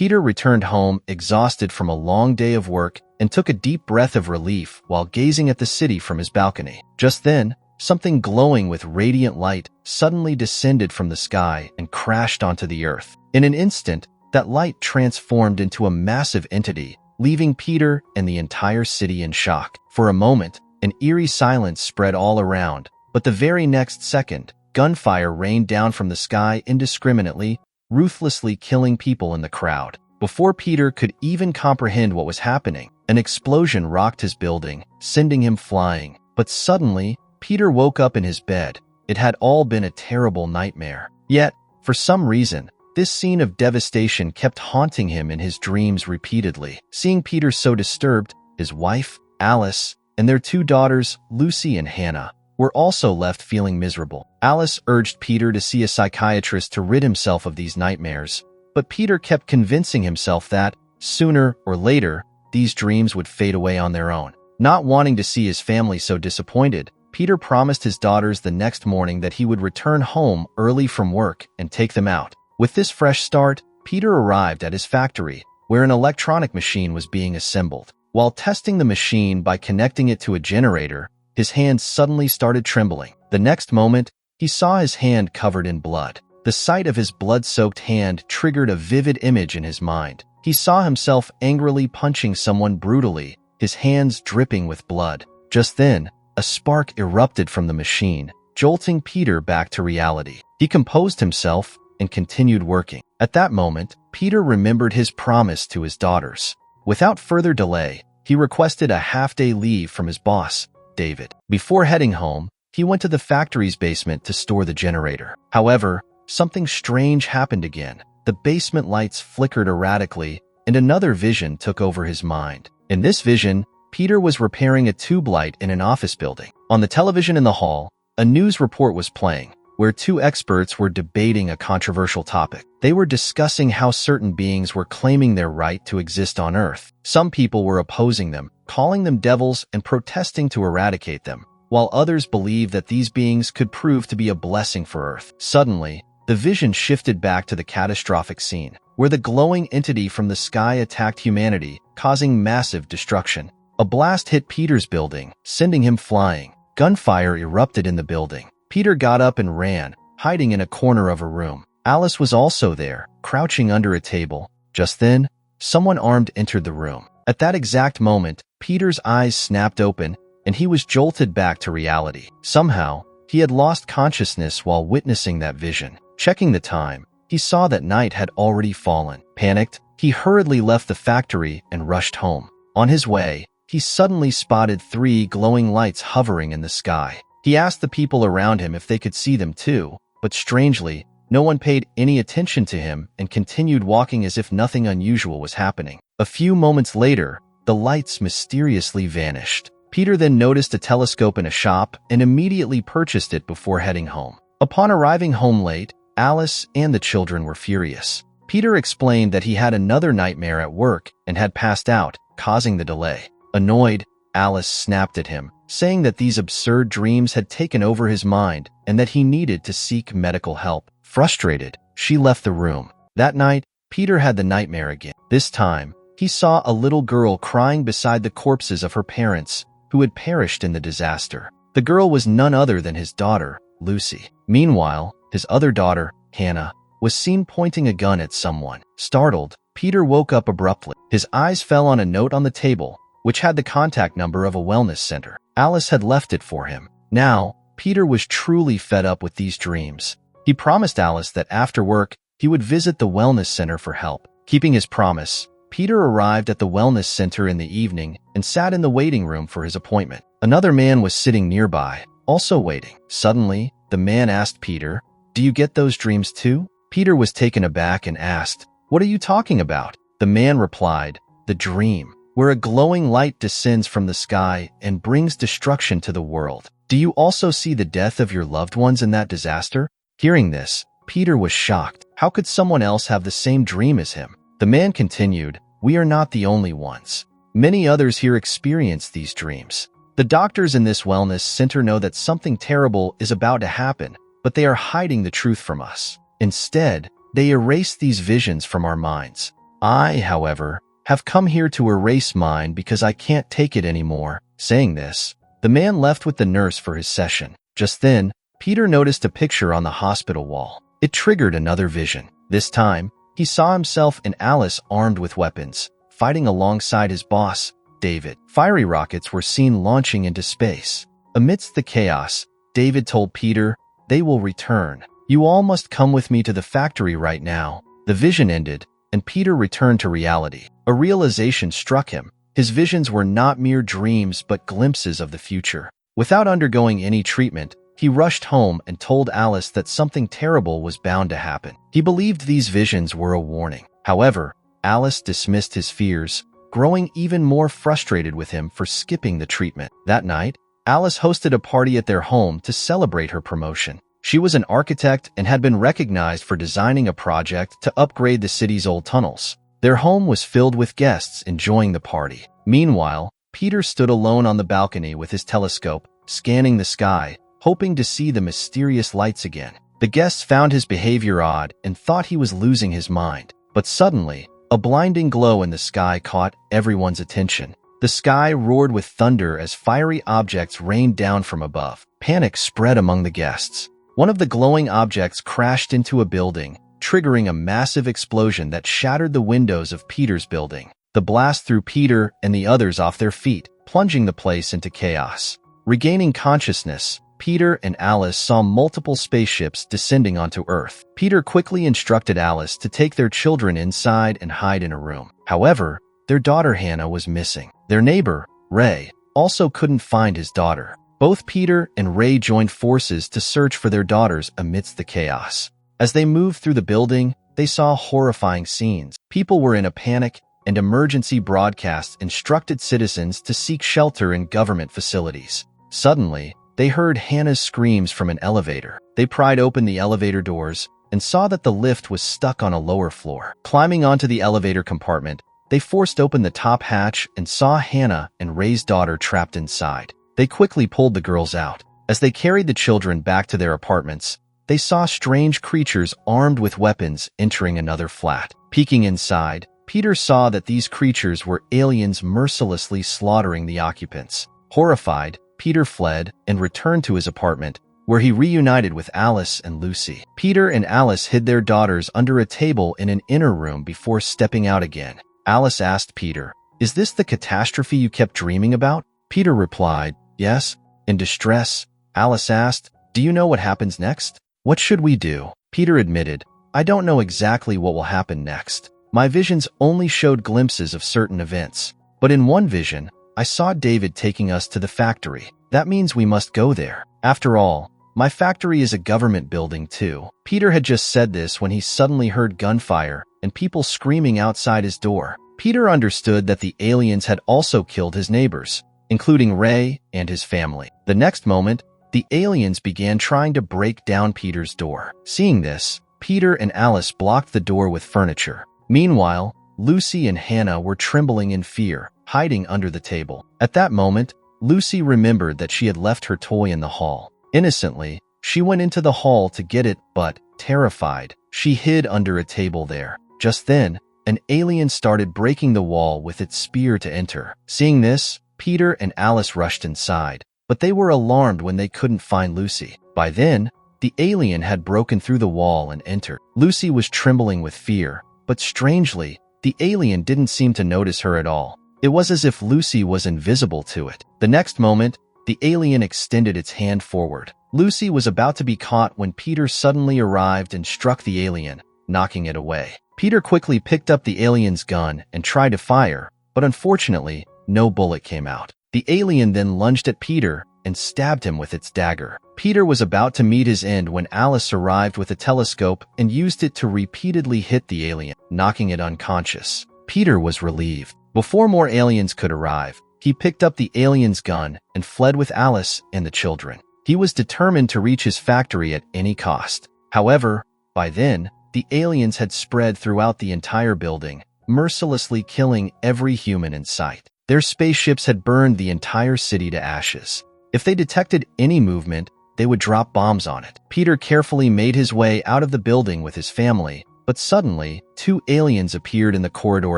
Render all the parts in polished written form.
Peter returned home exhausted from a long day of work and took a deep breath of relief while gazing at the city from his balcony. Just then, something glowing with radiant light suddenly descended from the sky and crashed onto the earth. In an instant, that light transformed into a massive entity, leaving Peter and the entire city in shock. For a moment, an eerie silence spread all around, but the very next second, gunfire rained down from the sky indiscriminately, ruthlessly killing people in the crowd. Before Peter could even comprehend what was happening, an explosion rocked his building, sending him flying. But suddenly, Peter woke up in his bed. It had all been a terrible nightmare. Yet, for some reason, this scene of devastation kept haunting him in his dreams repeatedly. Seeing Peter so disturbed, his wife, Alice, and their two daughters, Lucy and Hannah, were also left feeling miserable. Alice urged Peter to see a psychiatrist to rid himself of these nightmares, but Peter kept convincing himself that, sooner or later, these dreams would fade away on their own. Not wanting to see his family so disappointed, Peter promised his daughters the next morning that he would return home early from work and take them out. With this fresh start, Peter arrived at his factory, where an electronic machine was being assembled. While testing the machine by connecting it to a generator, his hand suddenly started trembling. The next moment, he saw his hand covered in blood. The sight of his blood-soaked hand triggered a vivid image in his mind. He saw himself angrily punching someone brutally, his hands dripping with blood. Just then, a spark erupted from the machine, jolting Peter back to reality. He composed himself and continued working. At that moment, Peter remembered his promise to his daughters. Without further delay, he requested a half-day leave from his boss, David. Before heading home, he went to the factory's basement to store the generator. However, something strange happened again. The basement lights flickered erratically, and another vision took over his mind. In this vision, Peter was repairing a tube light in an office building. On the television in the hall, a news report was playing, where two experts were debating a controversial topic. They were discussing how certain beings were claiming their right to exist on Earth. Some people were opposing them, calling them devils and protesting to eradicate them, while others believed that these beings could prove to be a blessing for Earth. Suddenly, the vision shifted back to the catastrophic scene, where the glowing entity from the sky attacked humanity, causing massive destruction. A blast hit Peter's building, sending him flying. Gunfire erupted in the building. Peter got up and ran, hiding in a corner of a room. Alice was also there, crouching under a table. Just then, someone armed entered the room. At that exact moment, Peter's eyes snapped open, and he was jolted back to reality. Somehow, he had lost consciousness while witnessing that vision. Checking the time, he saw that night had already fallen. Panicked, he hurriedly left the factory and rushed home. On his way, he suddenly spotted 3 glowing lights hovering in the sky. He asked the people around him if they could see them too, but strangely, no one paid any attention to him and continued walking as if nothing unusual was happening. A few moments later, the lights mysteriously vanished. Peter then noticed a telescope in a shop and immediately purchased it before heading home. Upon arriving home late, Alice and the children were furious. Peter explained that he had another nightmare at work and had passed out, causing the delay. Annoyed, Alice snapped at him, saying that these absurd dreams had taken over his mind and that he needed to seek medical help. Frustrated, she left the room. That night, Peter had the nightmare again. This time, he saw a little girl crying beside the corpses of her parents, who had perished in the disaster. The girl was none other than his daughter, Lucy. Meanwhile, his other daughter, Hannah, was seen pointing a gun at someone. Startled, Peter woke up abruptly. His eyes fell on a note on the table, which had the contact number of a wellness center. Alice had left it for him. Now, Peter was truly fed up with these dreams. He promised Alice that after work, he would visit the wellness center for help. Keeping his promise, Peter arrived at the wellness center in the evening and sat in the waiting room for his appointment. Another man was sitting nearby, also waiting. Suddenly, the man asked Peter, "Do you get those dreams too?" Peter was taken aback and asked, "What are you talking about?" The man replied, "The dream, where a glowing light descends from the sky and brings destruction to the world. Do you also see the death of your loved ones in that disaster?" Hearing this, Peter was shocked. How could someone else have the same dream as him? The man continued, "We are not the only ones. Many others here experience these dreams. The doctors in this wellness center know that something terrible is about to happen, but they are hiding the truth from us. Instead, they erase these visions from our minds. I, however, have come here to erase mine because I can't take it anymore." Saying this, the man left with the nurse for his session. Just then, Peter noticed a picture on the hospital wall. It triggered another vision. This time, he saw himself and Alice armed with weapons, fighting alongside his boss, David. Fiery rockets were seen launching into space. Amidst the chaos, David told Peter, "They will return. You all must come with me to the factory right now." The vision ended, and Peter returned to reality. A realization struck him. His visions were not mere dreams but glimpses of the future. Without undergoing any treatment, he rushed home and told Alice that something terrible was bound to happen. He believed these visions were a warning. However, Alice dismissed his fears, growing even more frustrated with him for skipping the treatment. That night, Alice hosted a party at their home to celebrate her promotion. She was an architect and had been recognized for designing a project to upgrade the city's old tunnels. Their home was filled with guests enjoying the party. Meanwhile, Peter stood alone on the balcony with his telescope, scanning the sky, hoping to see the mysterious lights again. The guests found his behavior odd and thought he was losing his mind. But suddenly, a blinding glow in the sky caught everyone's attention. The sky roared with thunder as fiery objects rained down from above. Panic spread among the guests. One of the glowing objects crashed into a building, triggering a massive explosion that shattered the windows of Peter's building. The blast threw Peter and the others off their feet, plunging the place into chaos. Regaining consciousness, Peter and Alice saw multiple spaceships descending onto Earth. Peter quickly instructed Alice to take their children inside and hide in a room. However, their daughter Hannah was missing. Their neighbor, Ray, also couldn't find his daughter. Both Peter and Ray joined forces to search for their daughters amidst the chaos. As they moved through the building, they saw horrifying scenes. People were in a panic, and emergency broadcasts instructed citizens to seek shelter in government facilities. Suddenly, they heard Hannah's screams from an elevator. They pried open the elevator doors and saw that the lift was stuck on a lower floor. Climbing onto the elevator compartment, they forced open the top hatch and saw Hannah and Ray's daughter trapped inside. They quickly pulled the girls out. As they carried the children back to their apartments, they saw strange creatures armed with weapons entering another flat. Peeking inside, Peter saw that these creatures were aliens mercilessly slaughtering the occupants. Horrified, Peter fled and returned to his apartment, where he reunited with Alice and Lucy. Peter and Alice hid their daughters under a table in an inner room before stepping out again. Alice asked Peter, "Is this the catastrophe you kept dreaming about?" Peter replied, "Yes." In distress, Alice asked, "Do you know what happens next?" "What should we do?" Peter admitted, "I don't know exactly what will happen next. My visions only showed glimpses of certain events. But in one vision, I saw David taking us to the factory. That means we must go there. After all, my factory is a government building too." Peter had just said this when he suddenly heard gunfire and people screaming outside his door. Peter understood that the aliens had also killed his neighbors, including Ray and his family. The next moment, the aliens began trying to break down Peter's door. Seeing this, Peter and Alice blocked the door with furniture. Meanwhile, Lucy and Hannah were trembling in fear, hiding under the table. At that moment, Lucy remembered that she had left her toy in the hall. Innocently, she went into the hall to get it, but, terrified, she hid under a table there. Just then, an alien started breaking the wall with its spear to enter. Seeing this, Peter and Alice rushed inside, but they were alarmed when they couldn't find Lucy. By then, the alien had broken through the wall and entered. Lucy was trembling with fear, but strangely, the alien didn't seem to notice her at all. It was as if Lucy was invisible to it. The next moment, the alien extended its hand forward. Lucy was about to be caught when Peter suddenly arrived and struck the alien, knocking it away. Peter quickly picked up the alien's gun and tried to fire, but unfortunately, no bullet came out. The alien then lunged at Peter and stabbed him with its dagger. Peter was about to meet his end when Alice arrived with a telescope and used it to repeatedly hit the alien, knocking it unconscious. Peter was relieved. Before more aliens could arrive, he picked up the alien's gun and fled with Alice and the children. He was determined to reach his factory at any cost. However, by then, the aliens had spread throughout the entire building, mercilessly killing every human in sight. Their spaceships had burned the entire city to ashes. If they detected any movement, they would drop bombs on it. Peter carefully made his way out of the building with his family, But suddenly, two aliens appeared in the corridor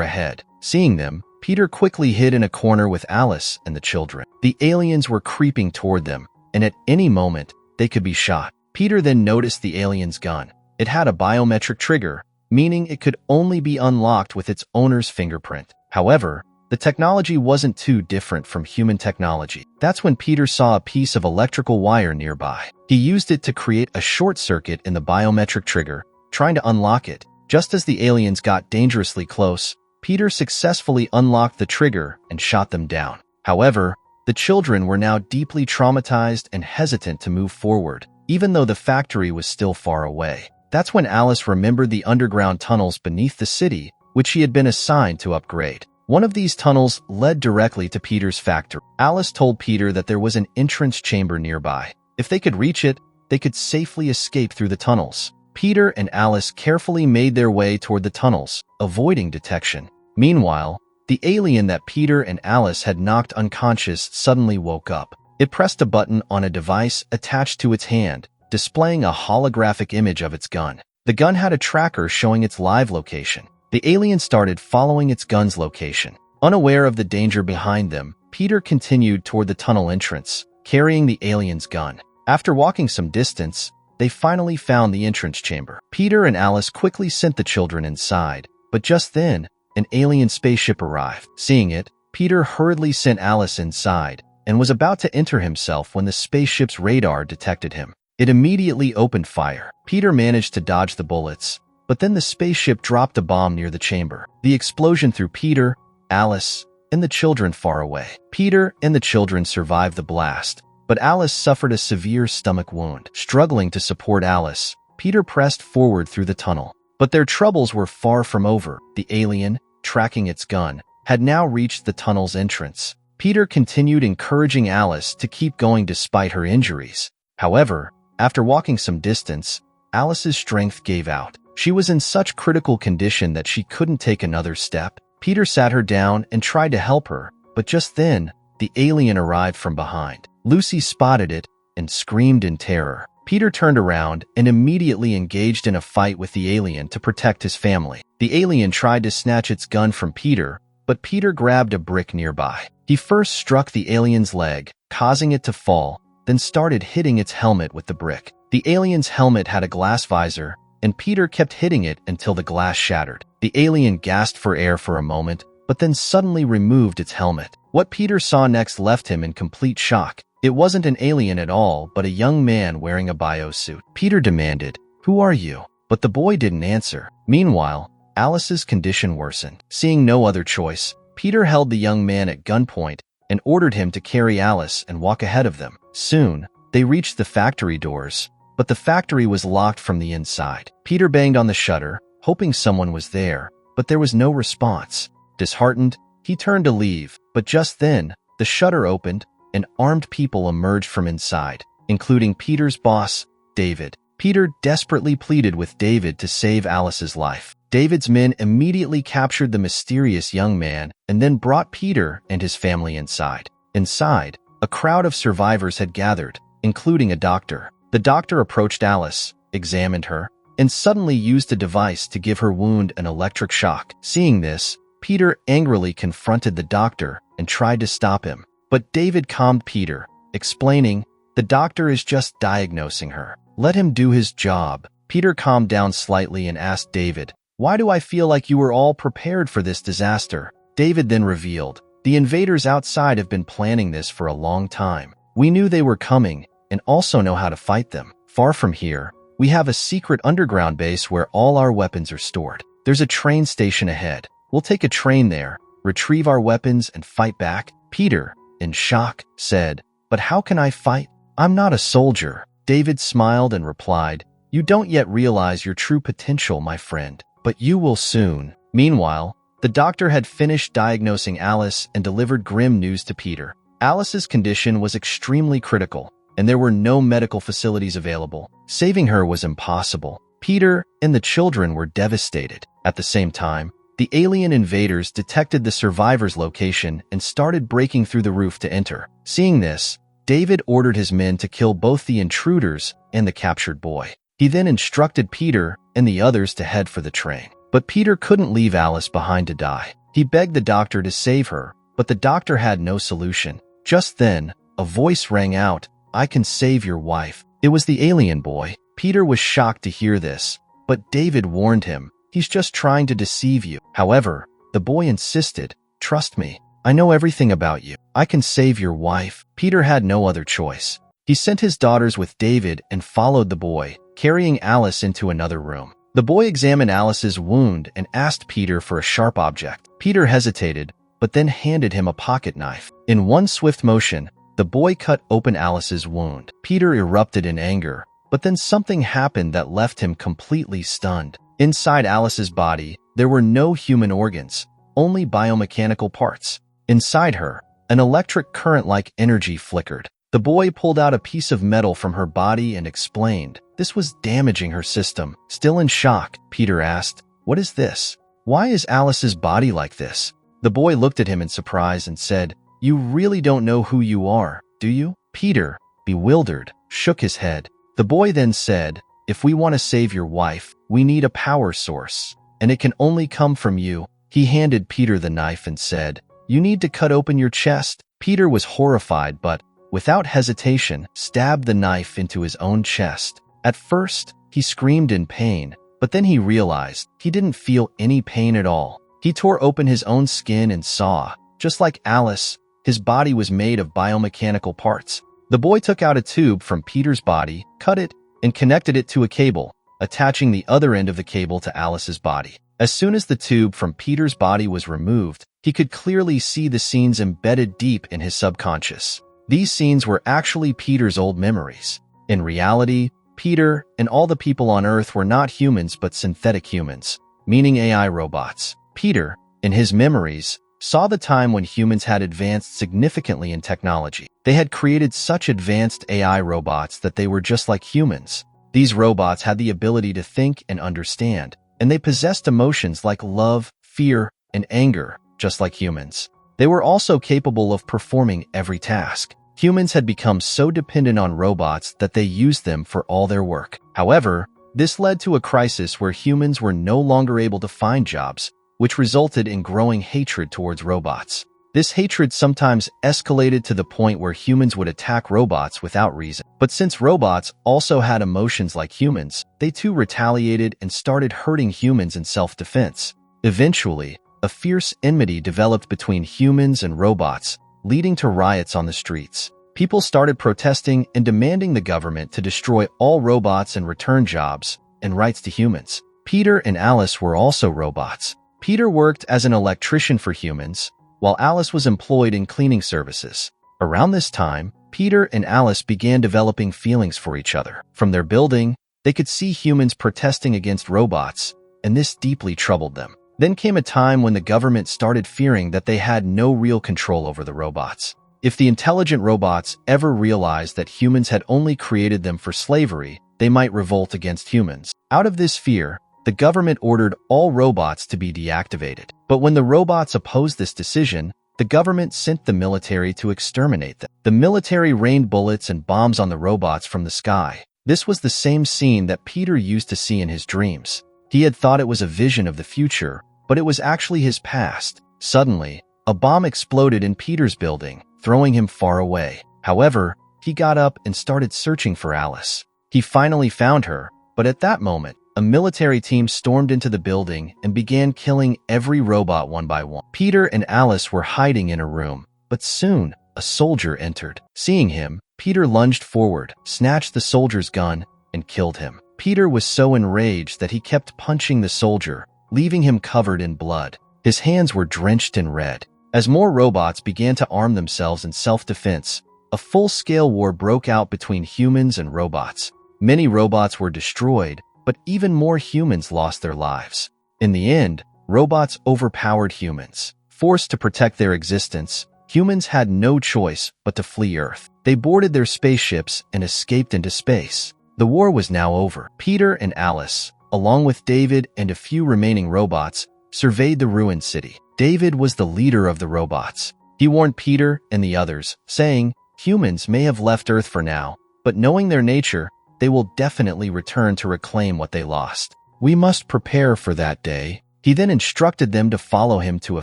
ahead. Seeing them, Peter quickly hid in a corner with Alice and the children. The aliens were creeping toward them, and at any moment, they could be shot. Peter then noticed the alien's gun. It had a biometric trigger, meaning it could only be unlocked with its owner's fingerprint. However, the technology wasn't too different from human technology. That's when Peter saw a piece of electrical wire nearby. He used it to create a short circuit in the biometric trigger, trying to unlock it. Just as the aliens got dangerously close, Peter successfully unlocked the trigger and shot them down. However, the children were now deeply traumatized and hesitant to move forward, even though the factory was still far away. That's when Alice remembered the underground tunnels beneath the city, which she had been assigned to upgrade. One of these tunnels led directly to Peter's factory. Alice told Peter that there was an entrance chamber nearby. If they could reach it, they could safely escape through the tunnels. Peter and Alice carefully made their way toward the tunnels, avoiding detection. Meanwhile, the alien that Peter and Alice had knocked unconscious suddenly woke up. It pressed a button on a device attached to its hand, displaying a holographic image of its gun. The gun had a tracker showing its live location. The alien started following its gun's location. Unaware of the danger behind them, Peter continued toward the tunnel entrance, carrying the alien's gun. After walking some distance, they finally found the entrance chamber. Peter and Alice quickly sent the children inside, but just then, an alien spaceship arrived. Seeing it, Peter hurriedly sent Alice inside and was about to enter himself when the spaceship's radar detected him. It immediately opened fire. Peter managed to dodge the bullets, but then the spaceship dropped a bomb near the chamber. The explosion threw Peter, Alice, and the children far away. Peter and the children survived the blast, but Alice suffered a severe stomach wound. Struggling to support Alice, Peter pressed forward through the tunnel. But their troubles were far from over. The alien, tracking its gun, had now reached the tunnel's entrance. Peter continued encouraging Alice to keep going despite her injuries. However, after walking some distance, Alice's strength gave out. She was in such critical condition that she couldn't take another step. Peter sat her down and tried to help her, but just then, the alien arrived from behind. Lucy spotted it and screamed in terror. Peter turned around and immediately engaged in a fight with the alien to protect his family. The alien tried to snatch its gun from Peter, but Peter grabbed a brick nearby. He first struck the alien's leg, causing it to fall, then started hitting its helmet with the brick. The alien's helmet had a glass visor, and Peter kept hitting it until the glass shattered. The alien gasped for air for a moment, but then suddenly removed its helmet. What Peter saw next left him in complete shock. It wasn't an alien at all, but a young man wearing a biosuit. Peter demanded, "Who are you?" But the boy didn't answer. Meanwhile, Alice's condition worsened. Seeing no other choice, Peter held the young man at gunpoint and ordered him to carry Alice and walk ahead of them. Soon, they reached the factory doors, but the factory was locked from the inside. Peter banged on the shutter, hoping someone was there, but there was no response. Disheartened, he turned to leave, but just then, the shutter opened, and armed people emerged from inside, including Peter's boss, David. Peter desperately pleaded with David to save Alice's life. David's men immediately captured the mysterious young man and then brought Peter and his family inside. Inside, a crowd of survivors had gathered, including a doctor. The doctor approached Alice, examined her, and suddenly used a device to give her wound an electric shock. Seeing this, Peter angrily confronted the doctor and tried to stop him. But David calmed Peter, explaining, "The doctor is just diagnosing her. Let him do his job." Peter calmed down slightly and asked David, "Why do I feel like you were all prepared for this disaster?" David then revealed, "The invaders outside have been planning this for a long time. We knew they were coming and also know how to fight them. Far from here, we have a secret underground base where all our weapons are stored. There's a train station ahead. We'll take a train there, retrieve our weapons, and fight back." Peter, in shock, said, "But how can I fight? I'm not a soldier." David smiled and replied, "You don't yet realize your true potential, my friend, but you will soon." Meanwhile, the doctor had finished diagnosing Alice and delivered grim news to Peter. Alice's condition was extremely critical, and there were no medical facilities available. Saving her was impossible. Peter and the children were devastated. At the same time, the alien invaders detected the survivors' location and started breaking through the roof to enter. Seeing this, David ordered his men to kill both the intruders and the captured boy. He then instructed Peter and the others to head for the train. But Peter couldn't leave Alice behind to die. He begged the doctor to save her, but the doctor had no solution. Just then, a voice rang out, "I can save your wife." It was the alien boy. Peter was shocked to hear this, but David warned him, "He's just trying to deceive you." However, the boy insisted, "Trust me. I know everything about you. I can save your wife." Peter had no other choice. He sent his daughters with David and followed the boy, carrying Alice into another room. The boy examined Alice's wound and asked Peter for a sharp object. Peter hesitated, but then handed him a pocket knife. In one swift motion, the boy cut open Alice's wound. Peter erupted in anger, but then something happened that left him completely stunned. Inside Alice's body, there were no human organs, only biomechanical parts. Inside her, an electric current-like energy flickered. The boy pulled out a piece of metal from her body and explained, "This was damaging her system." Still in shock, Peter asked, "What is this? Why is Alice's body like this?" The boy looked at him in surprise and said, "You really don't know who you are, do you?" Peter, bewildered, shook his head. The boy then said, "If we want to save your wife, we need a power source, and it can only come from you." He handed Peter the knife and said, "You need to cut open your chest." Peter was horrified, but without hesitation, stabbed the knife into his own chest. At first, he screamed in pain, but then he realized he didn't feel any pain at all. He tore open his own skin and saw, just like Alice, his body was made of biomechanical parts. The boy took out a tube from Peter's body, cut it, and connected it to a cable, attaching the other end of the cable to Alice's body. As soon as the tube from Peter's body was removed, he could clearly see the scenes embedded deep in his subconscious. These scenes were actually Peter's old memories. In reality, Peter and all the people on Earth were not humans but synthetic humans, meaning AI robots. Peter, in his memories, saw the time when humans had advanced significantly in technology. They had created such advanced AI robots that they were just like humans. These robots had the ability to think and understand, and they possessed emotions like love, fear, and anger, just like humans. They were also capable of performing every task. Humans had become so dependent on robots that they used them for all their work. However, this led to a crisis where humans were no longer able to find jobs, which resulted in growing hatred towards robots. This hatred sometimes escalated to the point where humans would attack robots without reason. But since robots also had emotions like humans, they too retaliated and started hurting humans in self-defense. Eventually, a fierce enmity developed between humans and robots, leading to riots on the streets. People started protesting and demanding the government to destroy all robots and return jobs and rights to humans. Peter and Alice were also robots. Peter worked as an electrician for humans, while Alice was employed in cleaning services. Around this time, Peter and Alice began developing feelings for each other. From their building, they could see humans protesting against robots, and this deeply troubled them. Then came a time when the government started fearing that they had no real control over the robots. If the intelligent robots ever realized that humans had only created them for slavery, they might revolt against humans. Out of this fear, the government ordered all robots to be deactivated. But when the robots opposed this decision, the government sent the military to exterminate them. The military rained bullets and bombs on the robots from the sky. This was the same scene that Peter used to see in his dreams. He had thought it was a vision of the future, but it was actually his past. Suddenly, a bomb exploded in Peter's building, throwing him far away. However, he got up and started searching for Alice. He finally found her, but at that moment, a military team stormed into the building and began killing every robot one by one. Peter and Alice were hiding in a room, but soon, a soldier entered. Seeing him, Peter lunged forward, snatched the soldier's gun, and killed him. Peter was so enraged that he kept punching the soldier, leaving him covered in blood. His hands were drenched in red. As more robots began to arm themselves in self-defense, a full-scale war broke out between humans and robots. Many robots were destroyed, but even more humans lost their lives. In the end, robots overpowered humans. Forced to protect their existence, humans had no choice but to flee Earth. They boarded their spaceships and escaped into space. The war was now over. Peter and Alice, along with David and a few remaining robots, surveyed the ruined city. David was the leader of the robots. He warned Peter and the others, saying, "Humans may have left Earth for now, but knowing their nature, they will definitely return to reclaim what they lost. We must prepare for that day. He then instructed them to follow him to a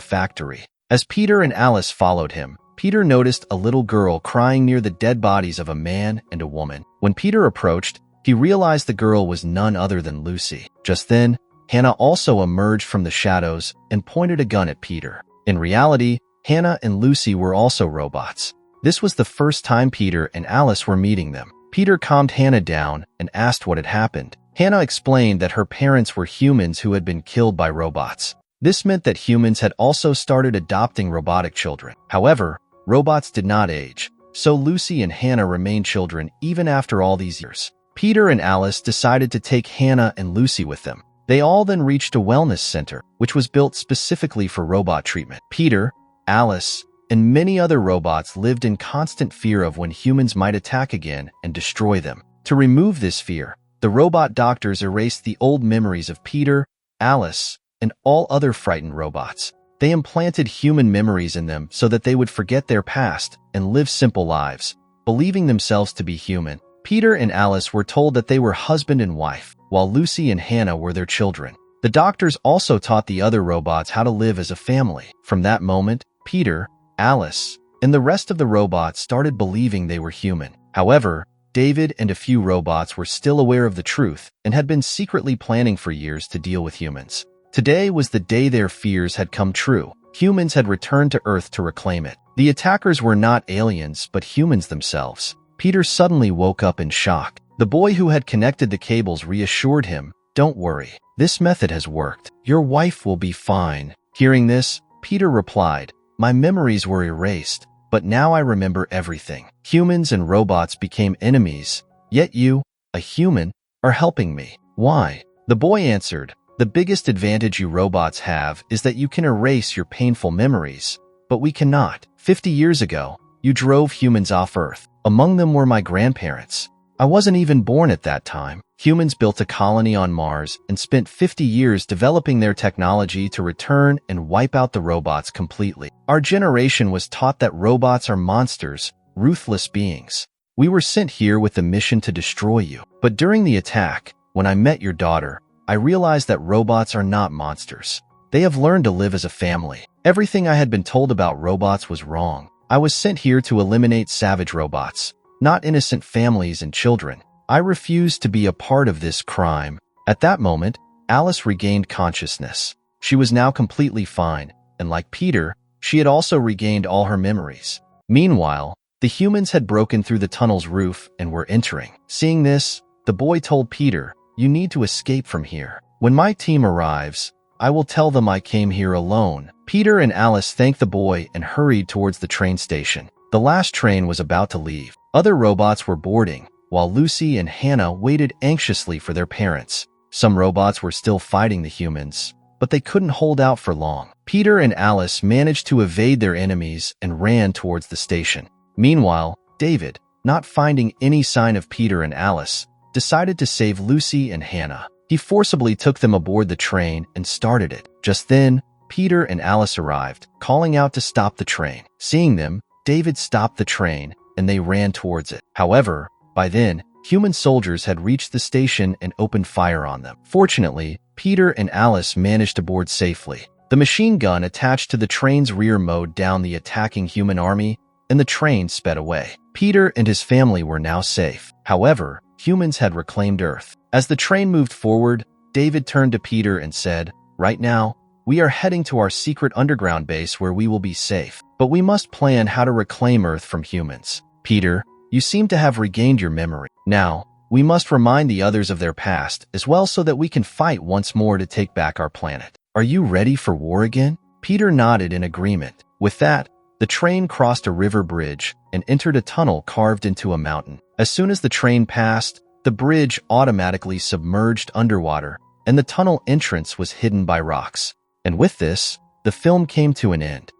factory. As Peter and Alice followed him, Peter noticed a little girl crying near the dead bodies of a man and a woman. When Peter approached, he realized the girl was none other than Lucy. Just then, Hannah also emerged from the shadows and pointed a gun at Peter. In reality, Hannah and Lucy were also robots. This was the first time Peter and Alice were meeting them. Peter calmed Hannah down and asked what had happened. Hannah explained that her parents were humans who had been killed by robots. This meant that humans had also started adopting robotic children. However, robots did not age, so Lucy and Hannah remained children even after all these years. Peter and Alice decided to take Hannah and Lucy with them. They all then reached a wellness center, which was built specifically for robot treatment. Peter, Alice, and many other robots lived in constant fear of when humans might attack again and destroy them. To remove this fear, the robot doctors erased the old memories of Peter, Alice, and all other frightened robots. They implanted human memories in them so that they would forget their past and live simple lives, believing themselves to be human. Peter and Alice were told that they were husband and wife, while Lucy and Hannah were their children. The doctors also taught the other robots how to live as a family. From that moment, Peter, Alice, and the rest of the robots started believing they were human. However, David and a few robots were still aware of the truth and had been secretly planning for years to deal with humans. Today was the day their fears had come true. Humans had returned to Earth to reclaim it. The attackers were not aliens, but humans themselves. Peter suddenly woke up in shock. The boy who had connected the cables reassured him, "Don't worry. This method has worked. Your wife will be fine." Hearing this, Peter replied, "My memories were erased, but now I remember everything. Humans and robots became enemies, yet you, a human, are helping me. Why?" The boy answered, "The biggest advantage you robots have is that you can erase your painful memories, but we cannot. 50 years ago, you drove humans off Earth. Among them were my grandparents. I wasn't even born at that time. Humans built a colony on Mars and spent 50 years developing their technology to return and wipe out the robots completely. Our generation was taught that robots are monsters, ruthless beings. We were sent here with the mission to destroy you. But during the attack, when I met your daughter, I realized that robots are not monsters. They have learned to live as a family. Everything I had been told about robots was wrong. I was sent here to eliminate savage robots, not innocent families and children. I refused to be a part of this crime." At that moment, Alice regained consciousness. She was now completely fine, and like Peter, she had also regained all her memories. Meanwhile, the humans had broken through the tunnel's roof and were entering. Seeing this, the boy told Peter, "You need to escape from here. When my team arrives, I will tell them I came here alone." Peter and Alice thanked the boy and hurried towards the train station. The last train was about to leave. Other robots were boarding, while Lucy and Hannah waited anxiously for their parents. Some robots were still fighting the humans, but they couldn't hold out for long. Peter and Alice managed to evade their enemies and ran towards the station. Meanwhile, David, not finding any sign of Peter and Alice, decided to save Lucy and Hannah. He forcibly took them aboard the train and started it. Just then, Peter and Alice arrived, calling out to stop the train. Seeing them, David stopped the train, and they ran towards it. However, by then, human soldiers had reached the station and opened fire on them. Fortunately, Peter and Alice managed to board safely. The machine gun attached to the train's rear mowed down the attacking human army, and the train sped away. Peter and his family were now safe. However, humans had reclaimed Earth. As the train moved forward, David turned to Peter and said, "Right now, we are heading to our secret underground base where we will be safe. But we must plan how to reclaim Earth from humans. Peter, you seem to have regained your memory. Now, we must remind the others of their past as well so that we can fight once more to take back our planet. Are you ready for war again?" Peter nodded in agreement. With that, the train crossed a river bridge and entered a tunnel carved into a mountain. As soon as the train passed, the bridge automatically submerged underwater, and the tunnel entrance was hidden by rocks. And with this, the film came to an end.